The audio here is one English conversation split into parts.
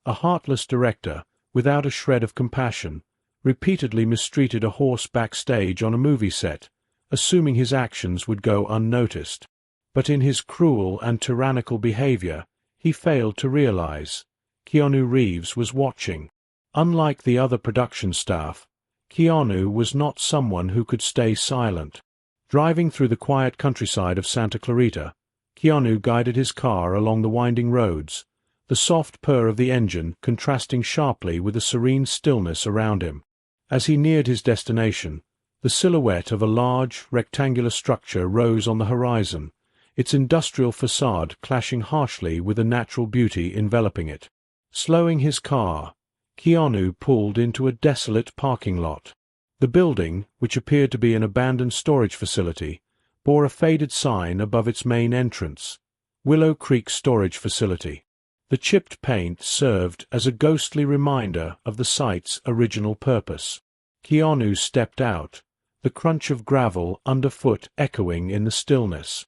a heartless director, without a shred of compassion, repeatedly mistreated a horse backstage on a movie set, assuming his actions would go unnoticed. But in his cruel and tyrannical behavior, he failed to realize Keanu Reeves was watching. Unlike the other production staff, Keanu was not someone who could stay silent. Driving through the quiet countryside of Santa Clarita, Keanu guided his car along the winding roads, the soft purr of the engine contrasting sharply with the serene stillness around him. As he neared his destination, the silhouette of a large, rectangular structure rose on the horizon, its industrial facade clashing harshly with the natural beauty enveloping it. Slowing his car, Keanu pulled into a desolate parking lot. The building, which appeared to be an abandoned storage facility, bore a faded sign above its main entrance, Willow Creek Storage Facility. The chipped paint served as a ghostly reminder of the site's original purpose. Keanu stepped out, the crunch of gravel underfoot echoing in the stillness.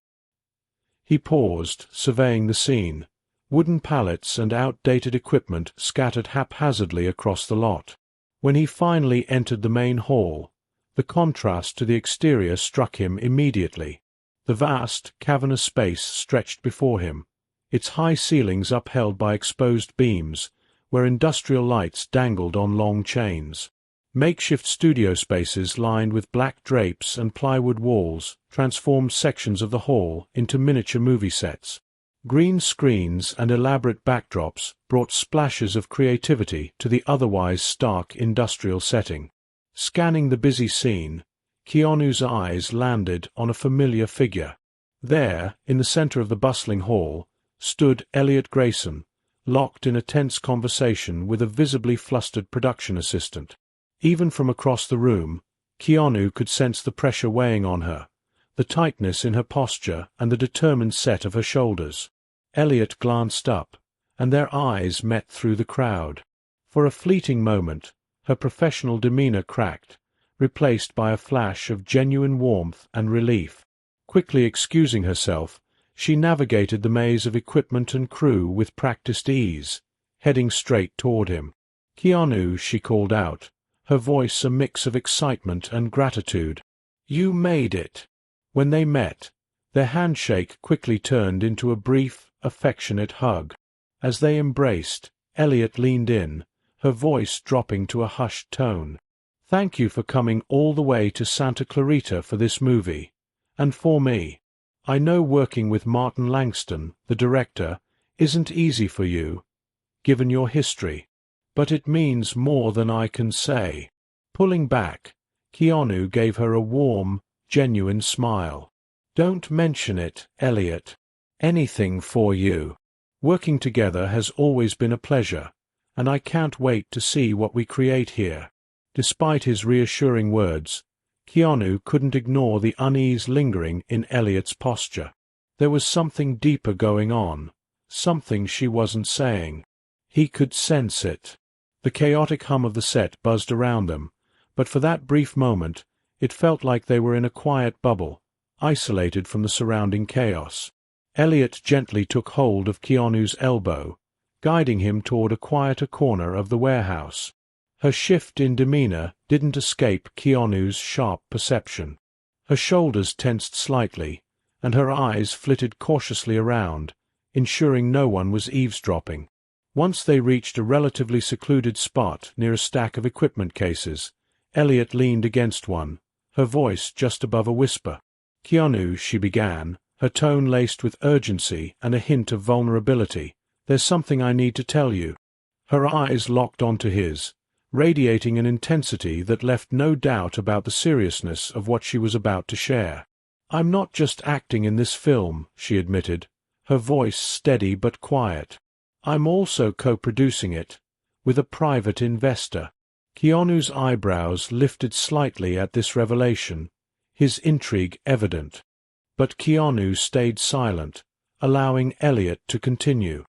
He paused, surveying the scene, wooden pallets and outdated equipment scattered haphazardly across the lot. When he finally entered the main hall, the contrast to the exterior struck him immediately. The vast, cavernous space stretched before him, its high ceilings upheld by exposed beams, where industrial lights dangled on long chains. Makeshift studio spaces lined with black drapes and plywood walls transformed sections of the hall into miniature movie sets. Green screens and elaborate backdrops brought splashes of creativity to the otherwise stark industrial setting. Scanning the busy scene, Keanu's eyes landed on a familiar figure. There, in the center of the bustling hall, stood Elliot Grayson, locked in a tense conversation with a visibly flustered production assistant. Even from across the room, Keanu could sense the pressure weighing on her, the tightness in her posture and the determined set of her shoulders. Elliot glanced up, and their eyes met through the crowd. For a fleeting moment, her professional demeanor cracked, replaced by a flash of genuine warmth and relief. Quickly excusing herself, she navigated the maze of equipment and crew with practiced ease, heading straight toward him. "Keanu," she called out, her voice a mix of excitement and gratitude. "You made it." When they met, their handshake quickly turned into a brief, affectionate hug. As they embraced, Elliot leaned in, her voice dropping to a hushed tone. "Thank you for coming all the way to Santa Clarita for this movie. And for me. I know working with Martin Langston, the director, isn't easy for you, given your history. But it means more than I can say." Pulling back, Keanu gave her a warm, genuine smile. "Don't mention it, Elliot. Anything for you. Working together has always been a pleasure, and I can't wait to see what we create here." Despite his reassuring words, Keanu couldn't ignore the unease lingering in Elliot's posture. There was something deeper going on, something she wasn't saying. He could sense it. The chaotic hum of the set buzzed around them, but for that brief moment, it felt like they were in a quiet bubble, isolated from the surrounding chaos. Elliot gently took hold of Keanu's elbow, guiding him toward a quieter corner of the warehouse. Her shift in demeanor didn't escape Keanu's sharp perception. Her shoulders tensed slightly, and her eyes flitted cautiously around, ensuring no one was eavesdropping. Once they reached a relatively secluded spot near a stack of equipment cases, Elliot leaned against one, her voice just above a whisper. "Keanu," she began, her tone laced with urgency and a hint of vulnerability, "there's something I need to tell you." Her eyes locked onto his, radiating an intensity that left no doubt about the seriousness of what she was about to share. "I'm not just acting in this film," she admitted, her voice steady but quiet. "I'm also co-producing it, with a private investor." Keanu's eyebrows lifted slightly at this revelation, his intrigue evident. But Keanu stayed silent, allowing Elliot to continue.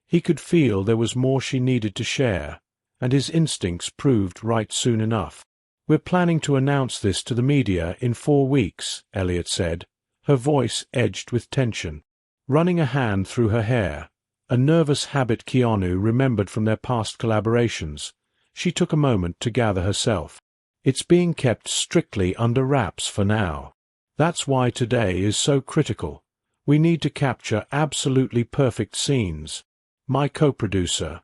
He could feel there was more she needed to share, and his instincts proved right soon enough. "We're planning to announce this to the media in 4 weeks, Elliot said, her voice edged with tension. Running a hand through her hair, a nervous habit Keanu remembered from their past collaborations. She took a moment to gather herself. It's being kept strictly under wraps for now. That's why today is so critical. We need to capture absolutely perfect scenes. My co-producer.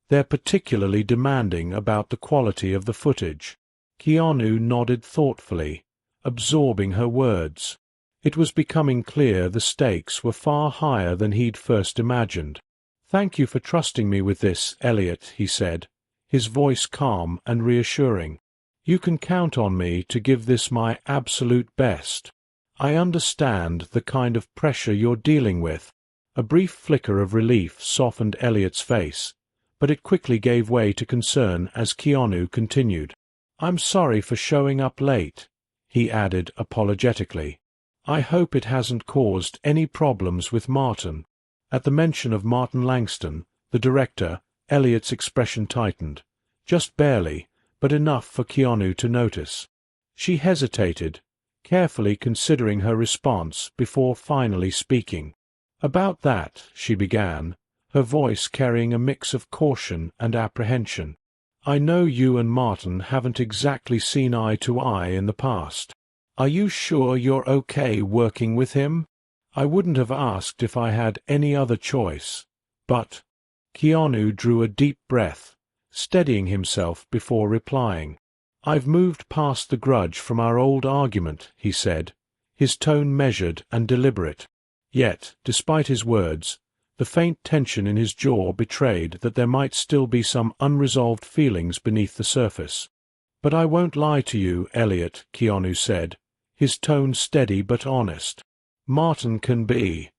They're particularly demanding about the quality of the footage. Keanu nodded thoughtfully, absorbing her words. It was becoming clear the stakes were far higher than he'd first imagined. "Thank you for trusting me with this, Elliot," he said, his voice calm and reassuring. "You can count on me to give this my absolute best. I understand the kind of pressure you're dealing with." A brief flicker of relief softened Elliot's face, but it quickly gave way to concern as Keanu continued. "I'm sorry for showing up late," he added apologetically. "I hope it hasn't caused any problems with Martin." At the mention of Martin Langston, the director, Elliot's expression tightened. Just barely, but enough for Keanu to notice. She hesitated, carefully considering her response before finally speaking. "About that," she began, her voice carrying a mix of caution and apprehension. "I know you and Martin haven't exactly seen eye to eye in the past. Are you sure you're okay working with him? I wouldn't have asked if I had any other choice, but—" Keanu drew a deep breath, steadying himself before replying. "I've moved past the grudge from our old argument," he said, his tone measured and deliberate. Yet, despite his words, the faint tension in his jaw betrayed that there might still be some unresolved feelings beneath the surface. "But I won't lie to you, Elliot," Keanu said, his tone steady but honest. "Martin can be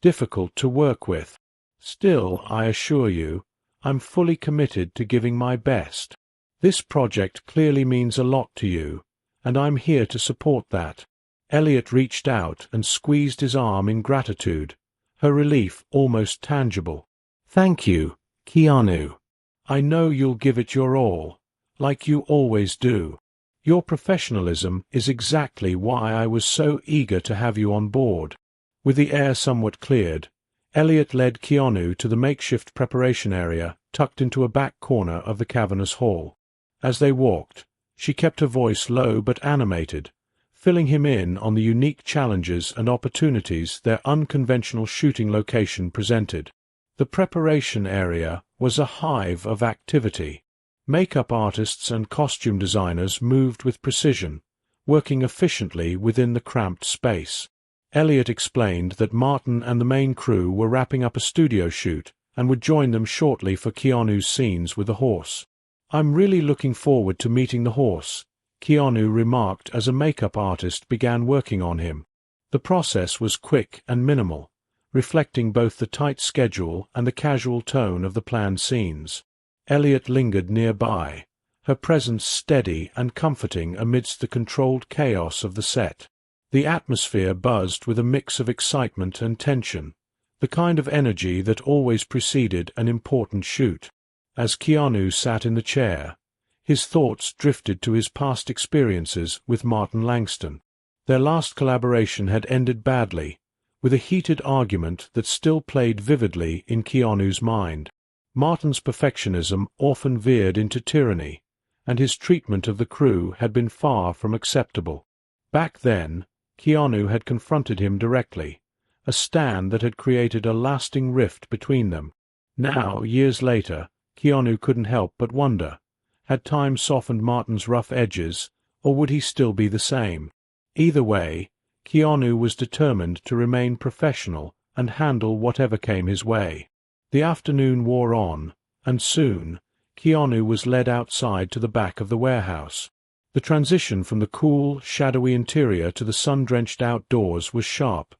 difficult to work with. Still, I assure you, I'm fully committed to giving my best. This project clearly means a lot to you, and I'm here to support that." Elliot reached out and squeezed his arm in gratitude, her relief almost tangible. "Thank you, Keanu. I know you'll give it your all, like you always do. Your professionalism is exactly why I was so eager to have you on board." With the air somewhat cleared, Elliot led Keanu to the makeshift preparation area tucked into a back corner of the cavernous hall. As they walked, she kept her voice low but animated, filling him in on the unique challenges and opportunities their unconventional shooting location presented. The preparation area was a hive of activity. Makeup artists and costume designers moved with precision, working efficiently within the cramped space. Elliot explained that Martin and the main crew were wrapping up a studio shoot and would join them shortly for Keanu's scenes with the horse. "I'm really looking forward to meeting the horse," Keanu remarked as a makeup artist began working on him. The process was quick and minimal, reflecting both the tight schedule and the casual tone of the planned scenes. Elliot lingered nearby, her presence steady and comforting amidst the controlled chaos of the set. The atmosphere buzzed with a mix of excitement and tension, the kind of energy that always preceded an important shoot. As Keanu sat in the chair, his thoughts drifted to his past experiences with Martin Langston. Their last collaboration had ended badly, with a heated argument that still played vividly in Keanu's mind. Martin's perfectionism often veered into tyranny, and his treatment of the crew had been far from acceptable. Back then, Keanu had confronted him directly, a stand that had created a lasting rift between them. Now, years later, Keanu couldn't help but wonder, had time softened Martin's rough edges, or would he still be the same? Either way, Keanu was determined to remain professional and handle whatever came his way. The afternoon wore on, and soon, Keanu was led outside to the back of the warehouse. The transition from the cool, shadowy interior to the sun-drenched outdoors was sharp,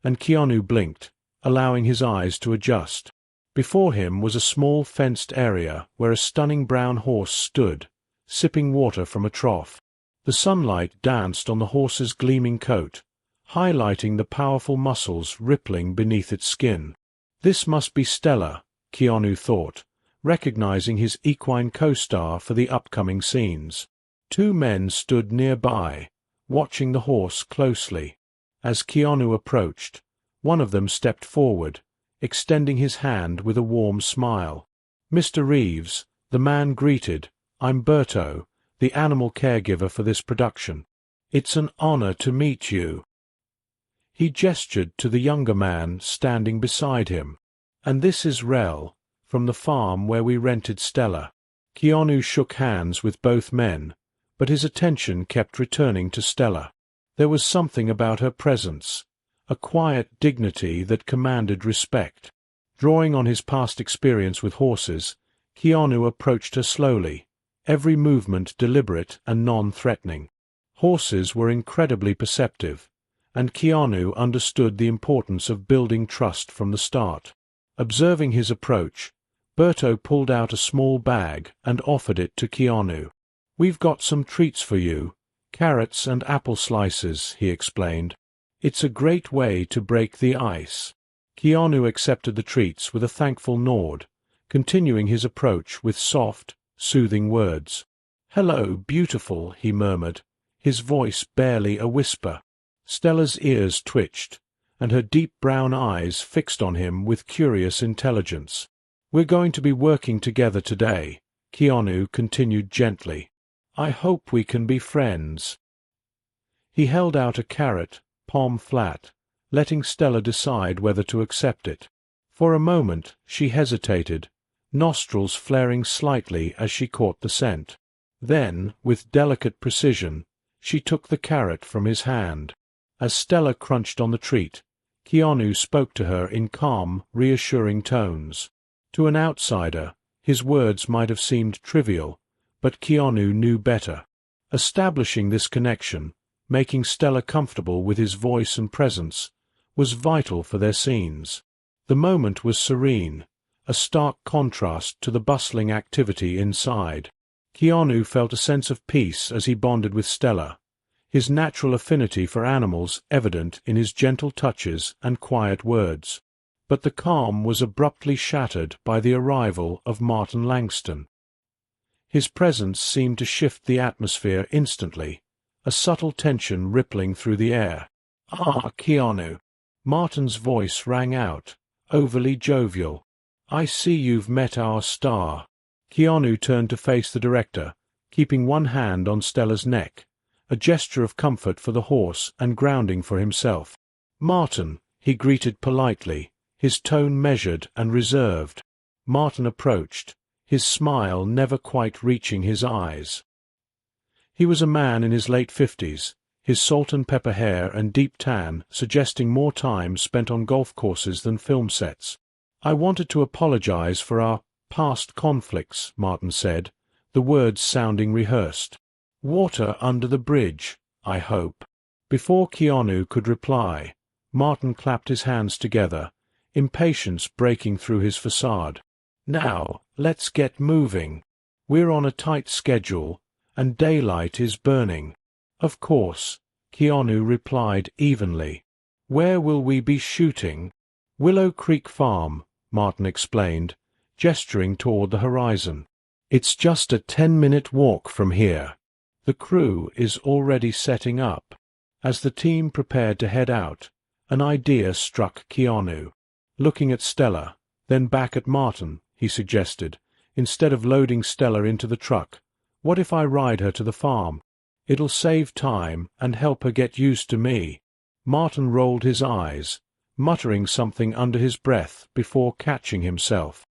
and Keanu blinked, allowing his eyes to adjust. Before him was a small fenced area where a stunning brown horse stood, sipping water from a trough. The sunlight danced on the horse's gleaming coat, highlighting the powerful muscles rippling beneath its skin. This must be Stella, Keanu thought, recognizing his equine co-star for the upcoming scenes. Two men stood nearby, watching the horse closely. As Keanu approached, one of them stepped forward, extending his hand with a warm smile. "Mr. Reeves," the man greeted, "I'm Berto, the animal caregiver for this production. It's an honor to meet you." He gestured to the younger man standing beside him. "And this is Rel, from the farm where we rented Stella." Keanu shook hands with both men, but his attention kept returning to Stella. There was something about her presence, a quiet dignity that commanded respect. Drawing on his past experience with horses, Keanu approached her slowly, every movement deliberate and non-threatening. Horses were incredibly perceptive, and Keanu understood the importance of building trust from the start. Observing his approach, Berto pulled out a small bag and offered it to Keanu. "We've got some treats for you, carrots and apple slices," he explained. "It's a great way to break the ice." Keanu accepted the treats with a thankful nod, continuing his approach with soft, soothing words. "Hello, beautiful," he murmured, his voice barely a whisper. Stella's ears twitched, and her deep brown eyes fixed on him with curious intelligence. "We're going to be working together today," Keanu continued gently. "I hope we can be friends." He held out a carrot, palm flat, letting Stella decide whether to accept it. For a moment she hesitated, nostrils flaring slightly as she caught the scent. Then, with delicate precision, she took the carrot from his hand. As Stella crunched on the treat, Keanu spoke to her in calm, reassuring tones. To an outsider, his words might have seemed trivial, but Keanu knew better. Establishing this connection, making Stella comfortable with his voice and presence, was vital for their scenes. The moment was serene, a stark contrast to the bustling activity inside. Keanu felt a sense of peace as he bonded with Stella, his natural affinity for animals evident in his gentle touches and quiet words. But the calm was abruptly shattered by the arrival of Martin Langston. His presence seemed to shift the atmosphere instantly, a subtle tension rippling through the air. "Ah, Keanu!" Martin's voice rang out, overly jovial. "I see you've met our star." Keanu turned to face the director, keeping one hand on Stella's neck, a gesture of comfort for the horse and grounding for himself. "Martin," he greeted politely, his tone measured and reserved. Martin approached, his smile never quite reaching his eyes. He was a man in his late 50s, his salt-and-pepper hair and deep tan suggesting more time spent on golf courses than film sets. "I wanted to apologize for our past conflicts," Martin said, the words sounding rehearsed. "Water under the bridge, I hope." Before Keanu could reply, Martin clapped his hands together, impatience breaking through his facade. "Now, let's get moving. We're on a tight schedule, and daylight is burning." "Of course," Keanu replied evenly. "Where will we be shooting?" "Willow Creek Farm," Martin explained, gesturing toward the horizon. "It's just a 10-minute walk from here." The crew is already setting up. As the team prepared to head out, an idea struck Keanu. Looking at Stella, then back at Martin, he suggested, "Instead of loading Stella into the truck, what if I ride her to the farm? It'll save time and help her get used to me." Martin rolled his eyes, muttering something under his breath before catching himself.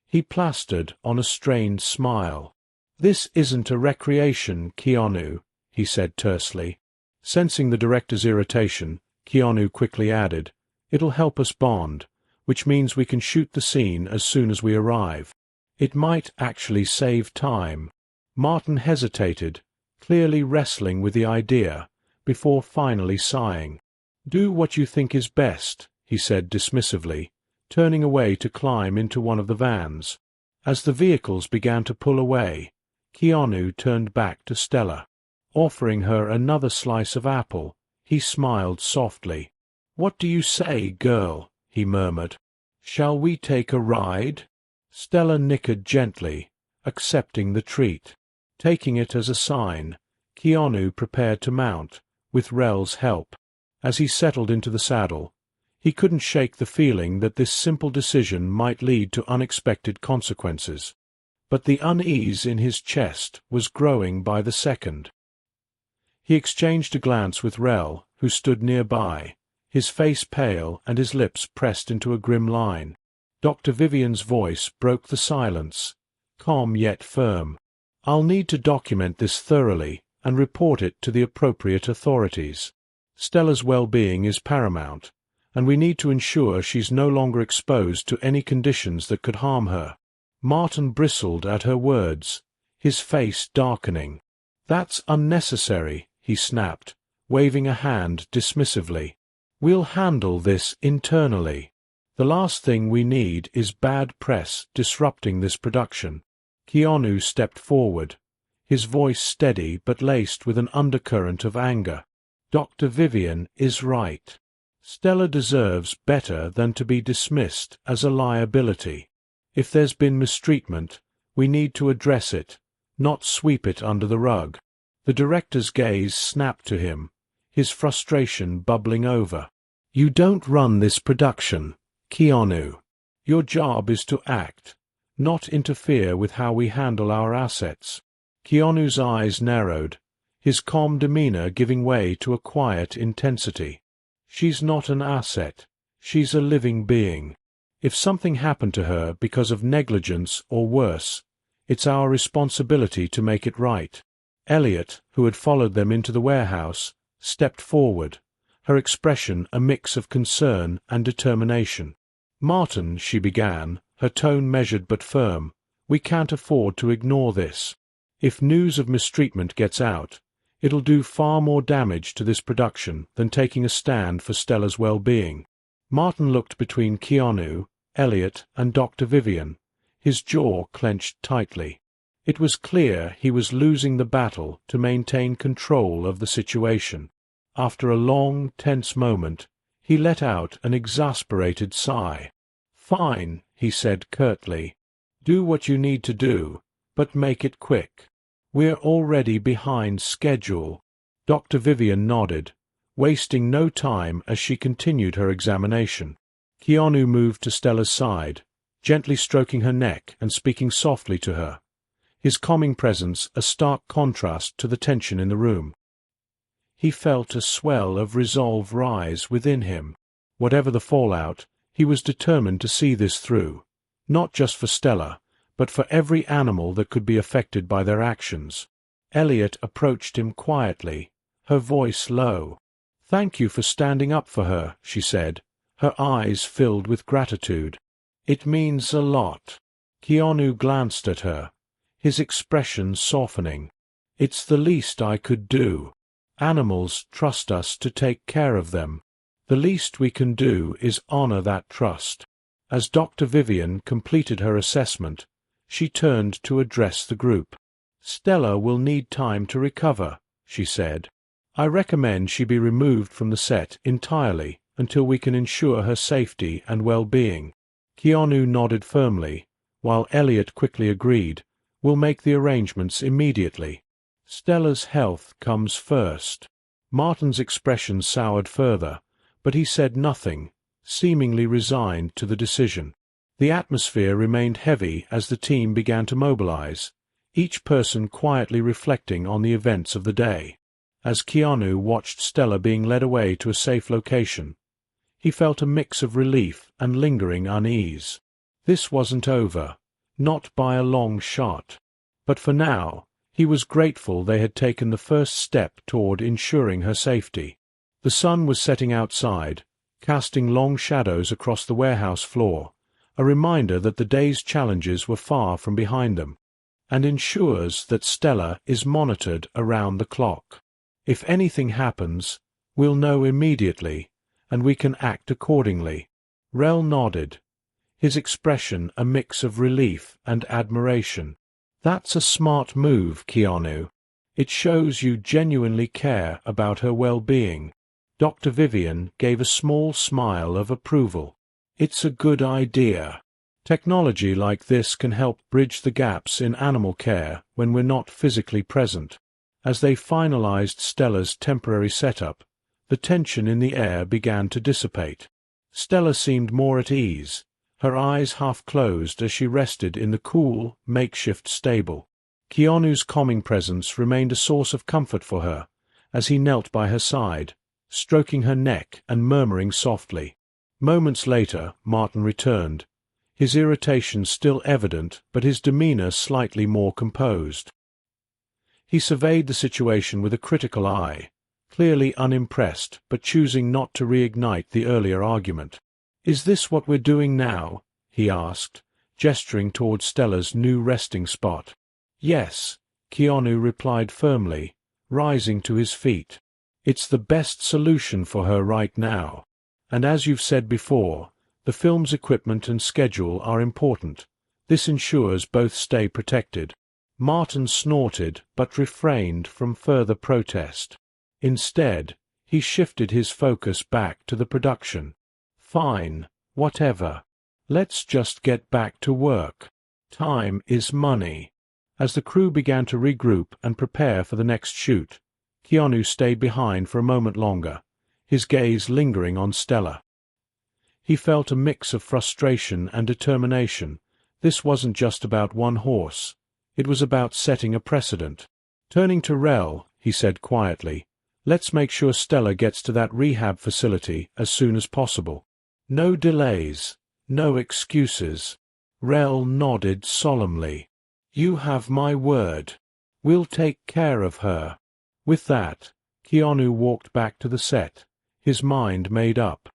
He plastered on a strained smile. "This isn't a recreation, Keanu," he said tersely. Sensing the director's irritation, Keanu quickly added, "It'll help us bond, which means we can shoot the scene as soon as we arrive. It might actually save time." Martin hesitated, clearly wrestling with the idea, before finally sighing. "Do what you think is best," he said dismissively, turning away to climb into one of the vans. As the vehicles began to pull away, Keanu turned back to Stella. Offering her another slice of apple, he smiled softly. "What do you say, girl?" he murmured. "Shall we take a ride?" Stella nickered gently, accepting the treat. Taking it as a sign, Keanu prepared to mount, with Rel's help. As he settled into the saddle, He couldn't shake the feeling that this simple decision might lead to unexpected consequences. But the unease in his chest was growing by the second. He exchanged a glance with Rel, who stood nearby, his face pale and his lips pressed into a grim line. Dr. Vivian's voice broke the silence, calm yet firm. "I'll need to document this thoroughly and report it to the appropriate authorities. Stella's well-being is paramount, and we need to ensure she's no longer exposed to any conditions that could harm her." Martin bristled at her words, his face darkening. "That's unnecessary," he snapped, waving a hand dismissively. "We'll handle this internally. The last thing we need is bad press disrupting this production." Keanu stepped forward, his voice steady but laced with an undercurrent of anger. "Dr. Vivian is right. Stella deserves better than to be dismissed as a liability. If there's been mistreatment, we need to address it, not sweep it under the rug." The director's gaze snapped to him, his frustration bubbling over. "You don't run this production, Keanu. Your job is to act, not interfere with how we handle our assets." Keanu's eyes narrowed, his calm demeanor giving way to a quiet intensity. "She's not an asset. She's a living being. If something happened to her because of negligence or worse, it's our responsibility to make it right." Elliot, who had followed them into the warehouse, stepped forward, her expression a mix of concern and determination. "Martin," she began, her tone measured but firm, "we can't afford to ignore this. If news of mistreatment gets out, it'll do far more damage to this production than taking a stand for Stella's well-being." Martin looked between Keanu, Elliot, and Dr. Vivian, his jaw clenched tightly. It was clear he was losing the battle to maintain control of the situation. After a long, tense moment, he let out an exasperated sigh. "Fine," he said curtly. "Do what you need to do, but make it quick. We're already behind schedule." Dr. Vivian nodded, wasting no time as she continued her examination. Keanu moved to Stella's side, gently stroking her neck and speaking softly to her, his calming presence a stark contrast to the tension in the room. He felt a swell of resolve rise within him. Whatever the fallout, he was determined to see this through, not just for Stella, but for every animal that could be affected by their actions. Elliot approached him quietly, her voice low. "Thank you for standing up for her," she said, her eyes filled with gratitude. "It means a lot." Keanu glanced at her, his expression softening. "It's the least I could do. Animals trust us to take care of them. The least we can do is honor that trust." As Dr. Vivian completed her assessment, she turned to address the group. "Stella will need time to recover," she said. "I recommend she be removed from the set entirely until we can ensure her safety and well-being." Keanu nodded firmly, while Elliot quickly agreed. "We'll make the arrangements immediately. Stella's health comes first." Martin's expression soured further, but he said nothing, seemingly resigned to the decision. The atmosphere remained heavy as the team began to mobilize, each person quietly reflecting on the events of the day. As Keanu watched Stella being led away to a safe location, he felt a mix of relief and lingering unease. This wasn't over, not by a long shot. But for now, he was grateful they had taken the first step toward ensuring her safety. The sun was setting outside, casting long shadows across the warehouse floor, a reminder that the day's challenges were far from behind them, and ensures that Stella is monitored around the clock. If anything happens, we'll know immediately, and we can act accordingly. Rel nodded, his expression a mix of relief and admiration. "That's a smart move, Keanu. It shows you genuinely care about her well-being." Dr. Vivian gave a small smile of approval. "It's a good idea. Technology like this can help bridge the gaps in animal care when we're not physically present." As they finalized Stella's temporary setup, the tension in the air began to dissipate. Stella seemed more at ease, her eyes half closed as she rested in the cool, makeshift stable. Keanu's calming presence remained a source of comfort for her, as he knelt by her side, stroking her neck and murmuring softly. Moments later, Martin returned, his irritation still evident but his demeanor slightly more composed. He surveyed the situation with a critical eye, clearly unimpressed but choosing not to reignite the earlier argument. "Is this what we're doing now?" he asked, gesturing toward Stella's new resting spot. "Yes," Keanu replied firmly, rising to his feet. "It's the best solution for her right now. And as you've said before, the film's equipment and schedule are important. This ensures both stay protected." Martin snorted but refrained from further protest. Instead, he shifted his focus back to the production. "Fine, whatever. Let's just get back to work. Time is money." As the crew began to regroup and prepare for the next shoot, Keanu stayed behind for a moment longer, his gaze lingering on Stella. He felt a mix of frustration and determination. This wasn't just about one horse. It was about setting a precedent. Turning to Rel, he said quietly, "Let's make sure Stella gets to that rehab facility as soon as possible. No delays, no excuses." Rel nodded solemnly. "You have my word. We'll take care of her." With that, Keanu walked back to the set, his mind made up.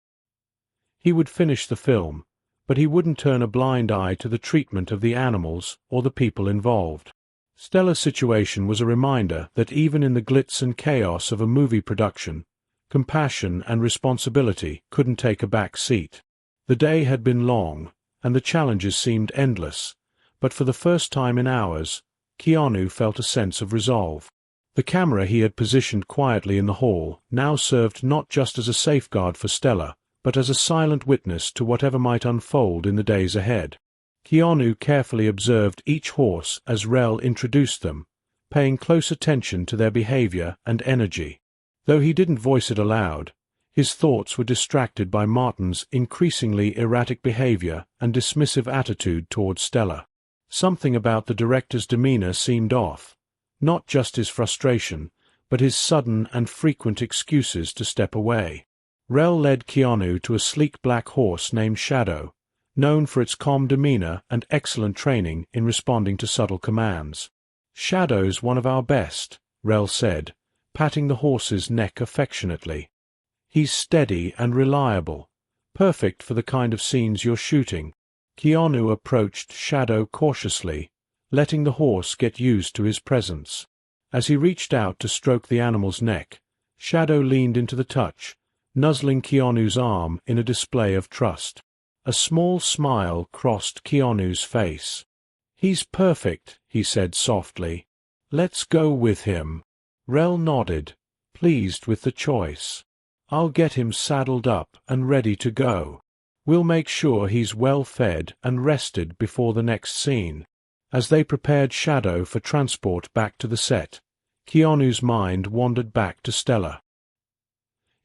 He would finish the film, but he wouldn't turn a blind eye to the treatment of the animals or the people involved. Stella's situation was a reminder that even in the glitz and chaos of a movie production, compassion and responsibility couldn't take a back seat. The day had been long, and the challenges seemed endless, but for the first time in hours, Keanu felt a sense of resolve. The camera he had positioned quietly in the hall now served not just as a safeguard for Stella, but as a silent witness to whatever might unfold in the days ahead. Keanu carefully observed each horse as Rel introduced them, paying close attention to their behavior and energy. Though he didn't voice it aloud, his thoughts were distracted by Martin's increasingly erratic behavior and dismissive attitude toward Stella. Something about the director's demeanor seemed off, not just his frustration, but his sudden and frequent excuses to step away. Rel led Keanu to a sleek black horse named Shadow, known for its calm demeanor and excellent training in responding to subtle commands. "Shadow's one of our best," Rel said, patting the horse's neck affectionately. "He's steady and reliable, perfect for the kind of scenes you're shooting." Keanu approached Shadow cautiously, letting the horse get used to his presence. As he reached out to stroke the animal's neck, Shadow leaned into the touch, nuzzling Keanu's arm in a display of trust. A small smile crossed Keanu's face. "He's perfect," he said softly. "Let's go with him." Rel nodded, pleased with the choice. "I'll get him saddled up and ready to go. We'll make sure he's well fed and rested before the next scene." As they prepared Shadow for transport back to the set, Keanu's mind wandered back to Stella.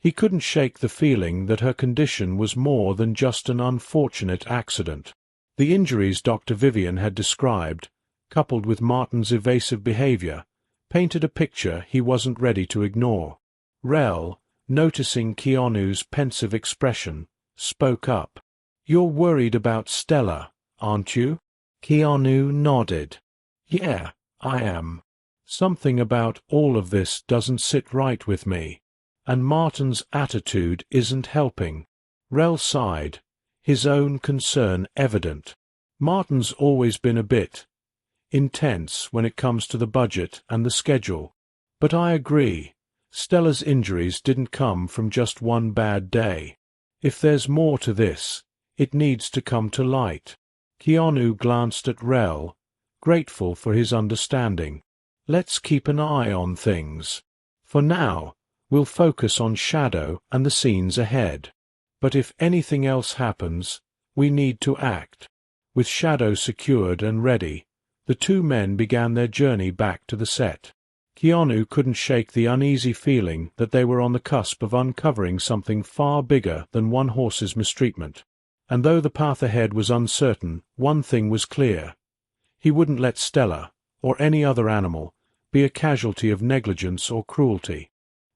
He couldn't shake the feeling that her condition was more than just an unfortunate accident. The injuries Dr. Vivian had described, coupled with Martin's evasive behavior, painted a picture he wasn't ready to ignore. Rel, noticing Keanu's pensive expression, spoke up. "You're worried about Stella, aren't you?" Keanu nodded. "Yeah, I am. Something about all of this doesn't sit right with me. And Martin's attitude isn't helping." Rel sighed, his own concern evident. "Martin's always been a bit intense when it comes to the budget and the schedule. But I agree, Stella's injuries didn't come from just one bad day. If there's more to this, it needs to come to light." Keanu glanced at Rel, grateful for his understanding. "Let's keep an eye on things. For now, we'll focus on Shadow and the scenes ahead. But if anything else happens, we need to act." With Shadow secured and ready, the two men began their journey back to the set. Keanu couldn't shake the uneasy feeling that they were on the cusp of uncovering something far bigger than one horse's mistreatment. And though the path ahead was uncertain, one thing was clear. He wouldn't let Stella, or any other animal, be a casualty of negligence or cruelty.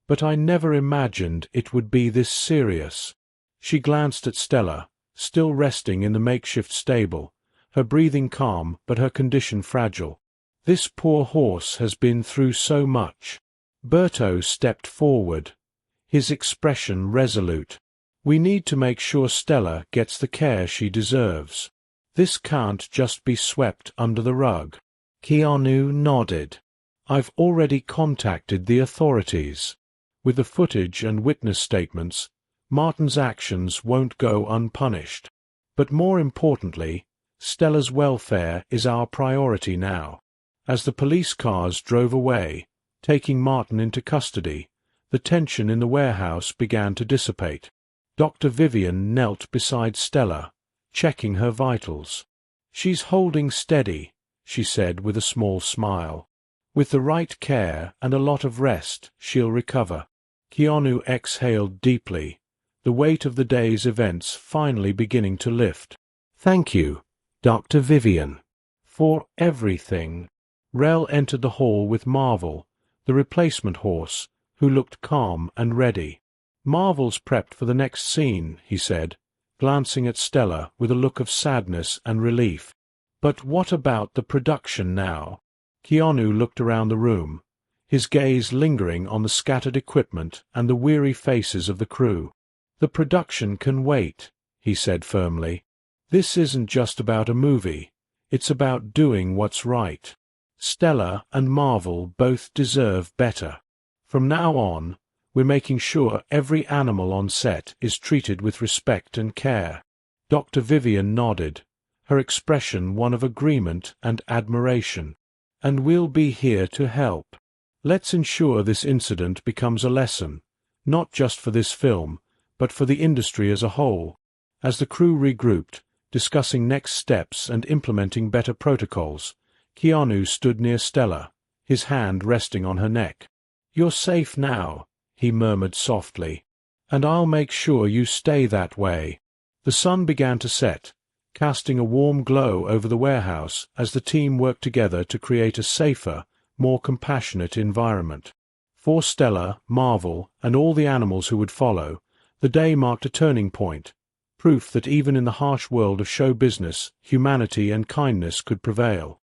But I never imagined it would be this serious. She glanced at Stella, still resting in the makeshift stable, her breathing calm but her condition fragile. This poor horse has been through so much. Berto stepped forward, his expression resolute. We need to make sure Stella gets the care she deserves. This can't just be swept under the rug. Keanu nodded. I've already contacted the authorities. With the footage and witness statements, Martin's actions won't go unpunished. But more importantly, Stella's welfare is our priority now. As the police cars drove away, taking Martin into custody, the tension in the warehouse began to dissipate. Dr. Vivian knelt beside Stella, checking her vitals. She's holding steady, she said with a small smile. With the right care and a lot of rest, she'll recover. Keanu exhaled deeply, the weight of the day's events finally beginning to lift. Thank you, Dr. Vivian, for everything. Rel entered the hall with Marvel, the replacement horse, who looked calm and ready. Marvel's prepped for the next scene, he said, glancing at Stella with a look of sadness and relief. But what about the production now? Keanu looked around the room, his gaze lingering on the scattered equipment and the weary faces of the crew. The production can wait, he said firmly. This isn't just about a movie, it's about doing what's right. Stella and Marvel both deserve better. From now on, we're making sure every animal on set is treated with respect and care. Dr. Vivian nodded, her expression one of agreement and admiration. And we'll be here to help. Let's ensure this incident becomes a lesson, not just for this film, but for the industry as a whole. As the crew regrouped, discussing next steps and implementing better protocols, Keanu stood near Stella, his hand resting on her neck. You're safe now, he murmured softly, and I'll make sure you stay that way. The sun began to set, casting a warm glow over the warehouse as the team worked together to create a safer, more compassionate environment. For Stella, Marvel, and all the animals who would follow, the day marked a turning point, proof that even in the harsh world of show business, humanity and kindness could prevail.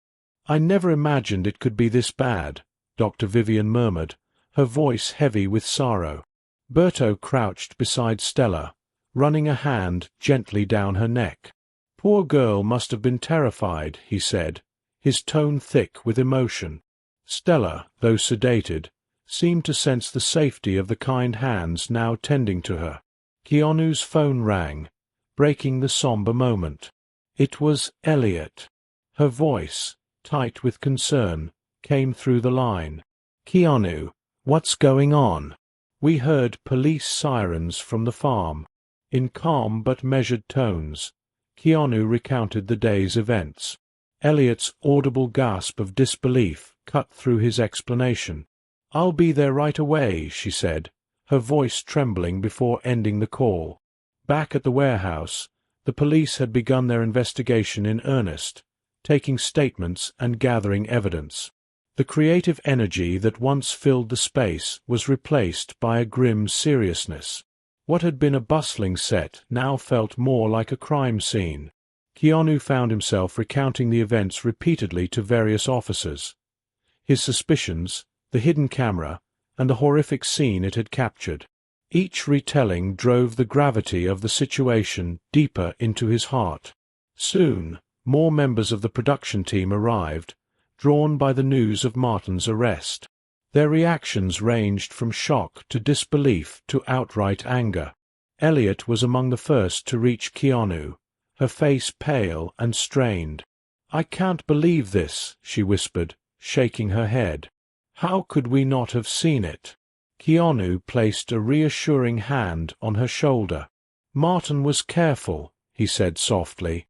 I never imagined it could be this bad, Dr. Vivian murmured, her voice heavy with sorrow. Berto crouched beside Stella, running a hand gently down her neck. Poor girl must have been terrified, he said, his tone thick with emotion. Stella, though sedated, seemed to sense the safety of the kind hands now tending to her. Keanu's phone rang, breaking the somber moment. It was Elliot. Her voice, tight with concern, came through the line. Keanu, what's going on? We heard police sirens from the farm. In calm but measured tones, Keanu recounted the day's events. Elliot's audible gasp of disbelief cut through his explanation. I'll be there right away, she said, her voice trembling before ending the call. Back at the warehouse, the police had begun their investigation in earnest, taking statements and gathering evidence. The creative energy that once filled the space was replaced by a grim seriousness. What had been a bustling set now felt more like a crime scene. Keanu found himself recounting the events repeatedly to various officers. His suspicions, the hidden camera, and the horrific scene it had captured. Each retelling drove the gravity of the situation deeper into his heart. Soon, more members of the production team arrived, drawn by the news of Martin's arrest. Their reactions ranged from shock to disbelief to outright anger. Elliot was among the first to reach Keanu, her face pale and strained. "I can't believe this," she whispered, shaking her head. "How could we not have seen it?" Keanu placed a reassuring hand on her shoulder. "Martin was careful," he said softly.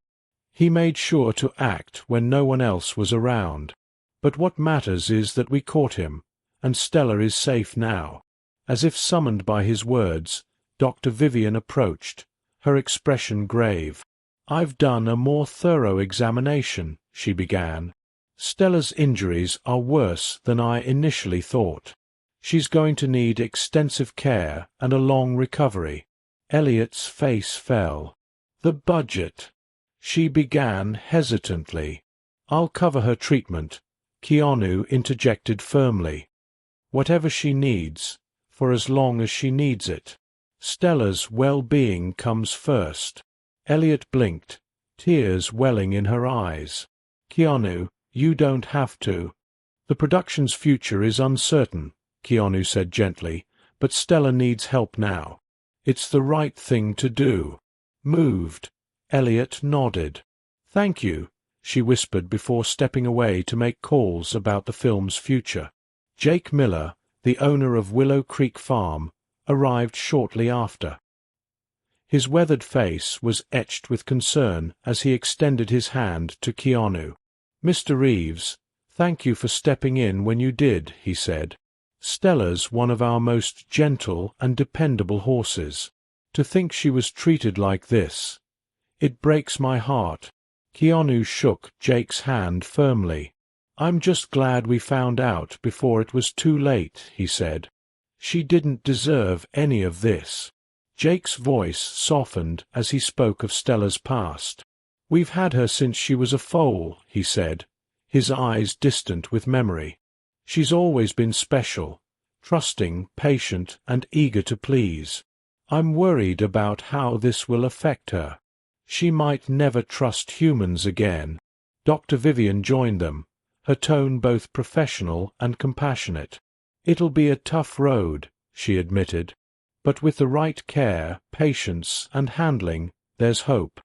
"He made sure to act when no one else was around. But what matters is that we caught him, and Stella is safe now. As if summoned by his words, Dr. Vivian approached, her expression grave. "I've done a more thorough examination," she began. "Stella's injuries are worse than I initially thought. She's going to need extensive care and a long recovery." Elliot's face fell. "The budget," she began hesitantly. "I'll cover her treatment," Keanu interjected firmly. "Whatever she needs, for as long as she needs it. Stella's well-being comes first." Elliot blinked, tears welling in her eyes. "Keanu, you don't have to." "The production's future is uncertain," Keanu said gently, "but Stella needs help now. It's the right thing to do." Moved, Elliot nodded. "Thank you," she whispered before stepping away to make calls about the film's future. Jake Miller, the owner of Willow Creek Farm, arrived shortly after. His weathered face was etched with concern as he extended his hand to Keanu. "Mr. Reeves, thank you for stepping in when you did," he said. "Stella's one of our most gentle and dependable horses. To think she was treated like this. It breaks my heart." Keanu shook Jake's hand firmly. "I'm just glad we found out before it was too late," he said. "She didn't deserve any of this." Jake's voice softened as he spoke of Stella's past. "We've had her since she was a foal," he said, his eyes distant with memory. "She's always been special, trusting, patient, and eager to please. I'm worried about how this will affect her. She might never trust humans again." Dr. Vivian joined them, her tone both professional and compassionate. "It'll be a tough road," she admitted, "but with the right care, patience, and handling, there's hope.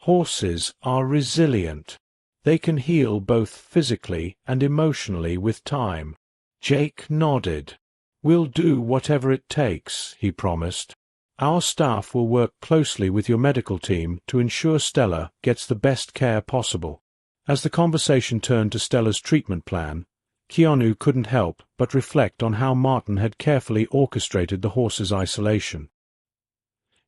Horses are resilient. They can heal both physically and emotionally with time." Jake nodded. "We'll do whatever it takes," he promised. "Our staff will work closely with your medical team to ensure Stella gets the best care possible." As the conversation turned to Stella's treatment plan, Keanu couldn't help but reflect on how Martin had carefully orchestrated the horse's isolation.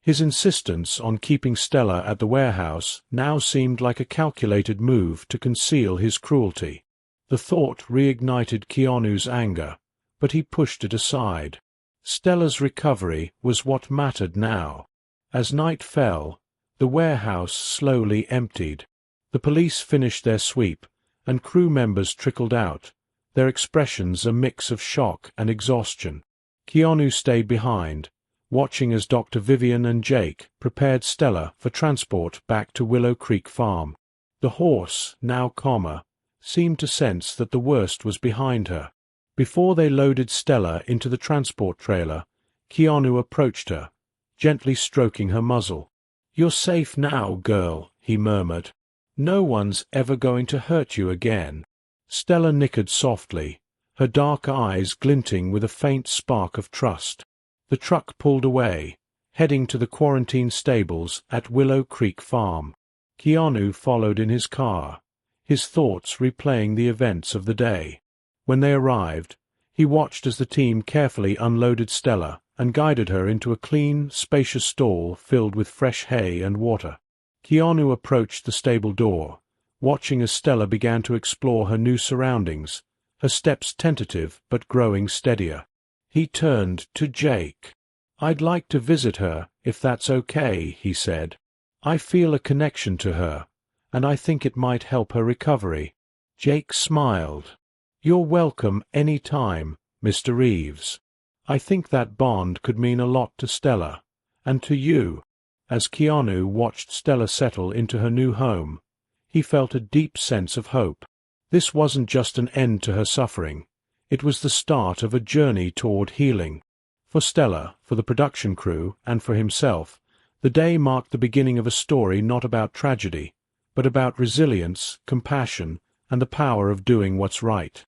His insistence on keeping Stella at the warehouse now seemed like a calculated move to conceal his cruelty. The thought reignited Keanu's anger, but he pushed it aside. Stella's recovery was what mattered now. As night fell, the warehouse slowly emptied. The police finished their sweep, and crew members trickled out, their expressions a mix of shock and exhaustion. Keanu stayed behind, watching as Dr. Vivian and Jake prepared Stella for transport back to Willow Creek Farm. The horse, now calmer, seemed to sense that the worst was behind her. Before they loaded Stella into the transport trailer, Keanu approached her, gently stroking her muzzle. "You're safe now, girl," he murmured. "No one's ever going to hurt you again." Stella nickered softly, her dark eyes glinting with a faint spark of trust. The truck pulled away, heading to the quarantine stables at Willow Creek Farm. Keanu followed in his car, his thoughts replaying the events of the day. When they arrived, he watched as the team carefully unloaded Stella and guided her into a clean, spacious stall filled with fresh hay and water. Keanu approached the stable door, watching as Stella began to explore her new surroundings, her steps tentative but growing steadier. He turned to Jake. "I'd like to visit her, if that's okay," he said. "I feel a connection to her, and I think it might help her recovery." Jake smiled. "You're welcome any time, Mr. Reeves. I think that bond could mean a lot to Stella, and to you." As Keanu watched Stella settle into her new home, he felt a deep sense of hope. This wasn't just an end to her suffering. It was the start of a journey toward healing. For Stella, for the production crew, and for himself, the day marked the beginning of a story not about tragedy, but about resilience, compassion, and the power of doing what's right.